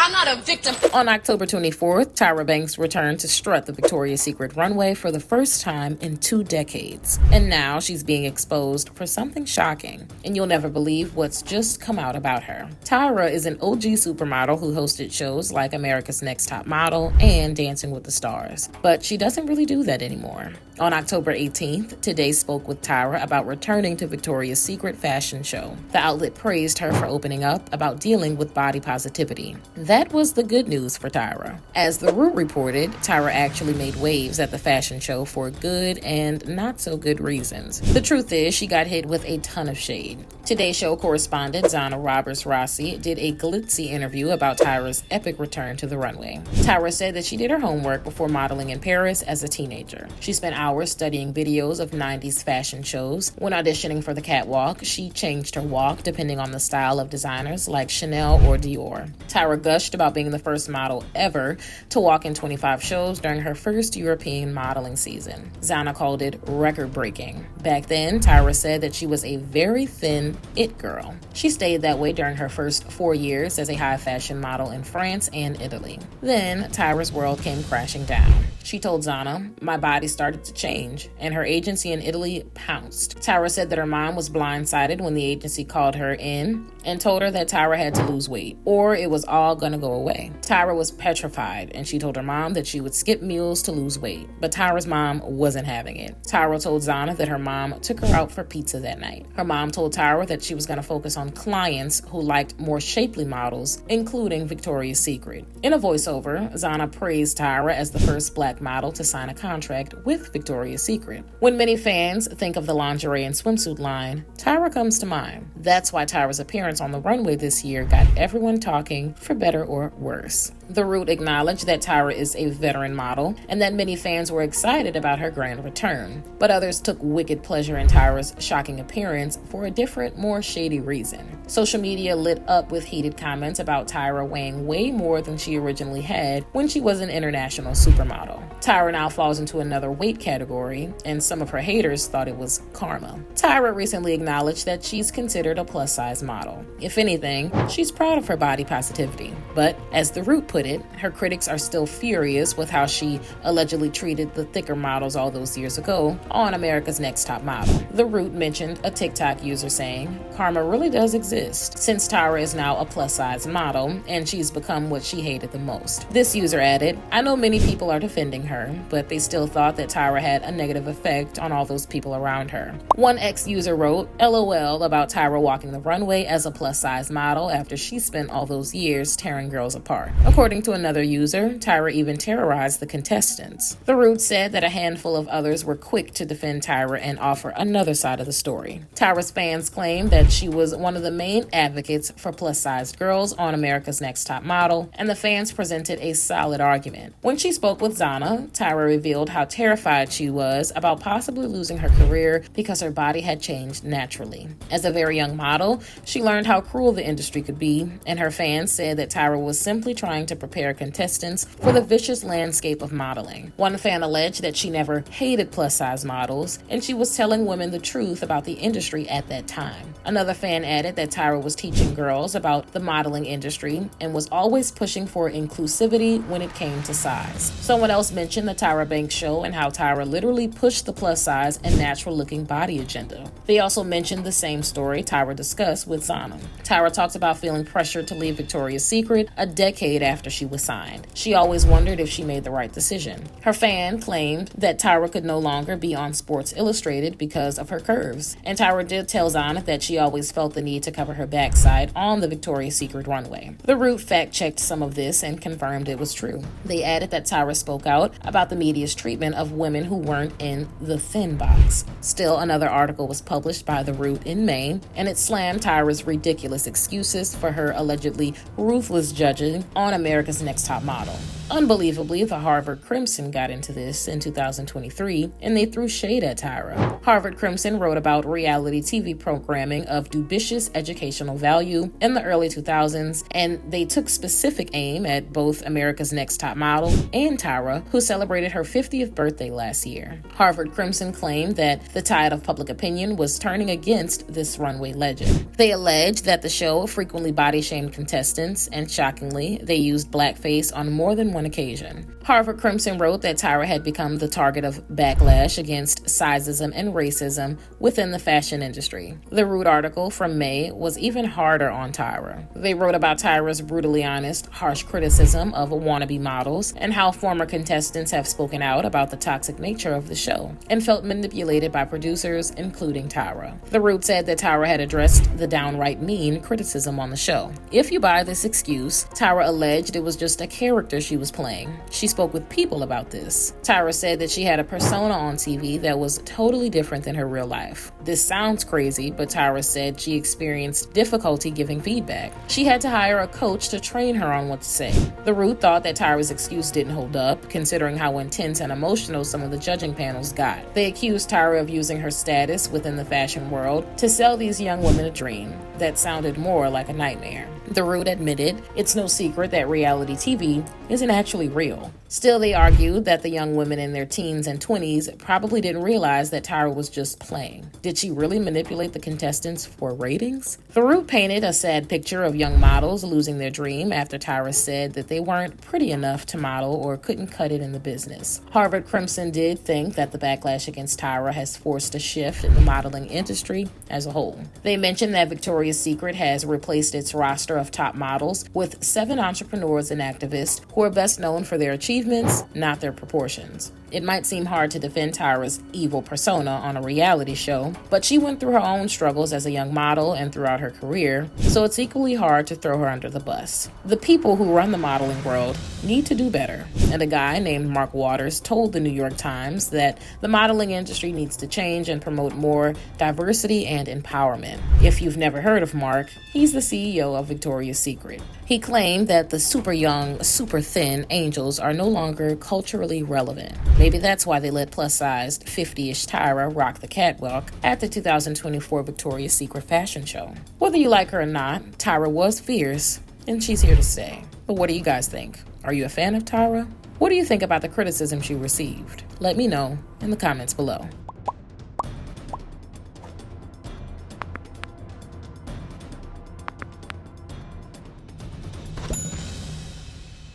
I'm not a victim. On October 24th, Tyra Banks returned to strut the Victoria's Secret runway for the first time in 2 decades. And now she's being exposed for something shocking. And you'll never believe what's just come out about her. Tyra is an OG supermodel who hosted shows like America's Next Top Model and Dancing with the Stars. But she doesn't really do that anymore. On October 18th, Today spoke with Tyra about returning to Victoria's Secret fashion show. The outlet praised her for opening up about dealing with body positivity. That was the good news for Tyra. As The Root reported, Tyra actually made waves at the fashion show for good and not so good reasons. The truth is, she got hit with a ton of shade. Today show correspondent Zana Roberts-Rossi did a glitzy interview about Tyra's epic return to the runway. Tyra said that she did her homework before modeling in Paris as a teenager. She spent hours studying videos of 90s fashion shows. When auditioning for the catwalk, she changed her walk depending on the style of designers like Chanel or Dior. Tyra gushed about being the first model ever to walk in 25 shows during her first European modeling season. Zana called it record-breaking. Back then, Tyra said that she was a very thin it girl. She stayed that way during her first 4 years as a high-fashion model in France and Italy. Then, Tyra's world came crashing down. She told Zana, "My body started to change," and her agency in Italy pounced. Tyra said that her mom was blindsided when the agency called her in and told her that Tyra had to lose weight, or it was all gonna go away. Tyra was petrified, and she told her mom that she would skip meals to lose weight, but Tyra's mom wasn't having it. Tyra told Zana that her mom took her out for pizza that night. Her mom told Tyra that she was gonna focus on clients who liked more shapely models, including Victoria's Secret. In a voiceover, Zana praised Tyra as the first Black model to sign a contract with Victoria's Secret. When many fans think of the lingerie and swimsuit line, Tyra comes to mind. That's why Tyra's appearance on the runway this year got everyone talking, for better or worse. The Root acknowledged that Tyra is a veteran model and that many fans were excited about her grand return. But others took wicked pleasure in Tyra's shocking appearance for a different, more shady reason. Social media lit up with heated comments about Tyra weighing way more than she originally had when she was an international supermodel. Tyra now falls into another weight category, and some of her haters thought it was karma. Tyra recently acknowledged that she's considered a plus-size model. If anything, she's proud of her body positivity. But as The Root put it, her critics are still furious with how she allegedly treated the thicker models all those years ago on America's Next Top Model. The Root mentioned a TikTok user saying, "Karma really does exist, since Tyra is now a plus-size model, and she's become what she hated the most." This user added, "I know many people are defending her, but they still thought that Tyra had a negative effect on all those people around her." One ex-user wrote, "LOL about Tyra walking the runway as a plus-size model after she spent all those years tearing girls apart." According to another user, Tyra even terrorized the contestants. The Root said that a handful of others were quick to defend Tyra and offer another side of the story. Tyra's fans claimed that she was one of the main advocates for plus-sized girls on America's Next Top Model, and the fans presented a solid argument. When she spoke with Zana, Tyra revealed how terrified she was about possibly losing her career because her body had changed naturally. As a very young model, she learned how cruel the industry could be, and her fans said that Tyra was simply trying to prepare contestants for the vicious landscape of modeling. One fan alleged that she never hated plus-size models, and she was telling women the truth about the industry at that time. Another fan added that Tyra was teaching girls about the modeling industry and was always pushing for inclusivity when it came to size. Someone else mentioned the Tyra Banks show and how Tyra literally pushed the plus-size and natural-looking body agenda. They also mentioned the same story Tyra discussed with Zana. Tyra talked about feeling pressured to leave Victoria's Secret a decade after she was signed. She always wondered if she made the right decision. Her fan claimed that Tyra could no longer be on Sports Illustrated because of her curves. And Tyra did tell Zana that she always felt the need to cover her backside on the Victoria's Secret runway. The Root fact-checked some of this and confirmed it was true. They added that Tyra spoke out about the media's treatment of women who weren't in the thin box. Still, another article was published by The Root in May, and it slammed Tyra's ridiculous excuses for her allegedly ruthless judging on America's Next Top Model. Unbelievably, the Harvard Crimson got into this in 2023, and they threw shade at Tyra. Harvard Crimson wrote about reality TV programming of dubious educational value in the early 2000s, and they took specific aim at both America's Next Top Model and Tyra, who celebrated her 50th birthday last year. Harvard Crimson claimed that the tide of public opinion was turning against this runway legend. They alleged that the show frequently body-shamed contestants, and shockingly, they used blackface on more than one occasion. Harvard Crimson wrote that Tyra had become the target of backlash against sizeism and racism within the fashion industry. The Root article from May was even harder on Tyra. They wrote about Tyra's brutally honest, harsh criticism of wannabe models and how former contestants have spoken out about the toxic nature of the show and felt manipulated by producers, including Tyra. The Root said that Tyra had addressed the downright mean criticism on the show. If you buy this excuse, Tyra alleged it was just a character she was playing. She spoke with People about this. Tyra said that she had a persona on TV that was totally different than her real life. This sounds crazy, but Tyra said she experienced difficulty giving feedback. She had to hire a coach to train her on what to say. The Root thought that Tyra's excuse didn't hold up, considering how intense and emotional some of the judging panels got. They accused Tyra of using her status within the fashion world to sell these young women a dream that sounded more like a nightmare. The Root admitted it's no secret that reality TV isn't actually real. Still, they argued that the young women in their teens and 20s probably didn't realize that Tyra was just playing. Did she really manipulate the contestants for ratings? The Root painted a sad picture of young models losing their dream after Tyra said that they weren't pretty enough to model or couldn't cut it in the business. Harvard Crimson did think that the backlash against Tyra has forced a shift in the modeling industry as a whole. They mentioned that Victoria's Secret has replaced its roster of top models with 7 entrepreneurs and activists who are best known for their achievements, not their proportions. It might seem hard to defend Tyra's evil persona on a reality show, but she went through her own struggles as a young model and throughout her career, so it's equally hard to throw her under the bus. The people who run the modeling world need to do better, and a guy named Mark Waters told the New York Times that the modeling industry needs to change and promote more diversity and empowerment. If you've never heard of Mark, he's the CEO of Victoria's Secret. He claimed that the super young, super thin angels are no longer culturally relevant. Maybe that's why they let plus-sized 50-ish Tyra rock the catwalk at the 2024 Victoria's Secret fashion show. Whether you like her or not, Tyra was fierce, and she's here to stay. But what do you guys think? Are you a fan of Tyra? What do you think about the criticism she received? Let me know in the comments below.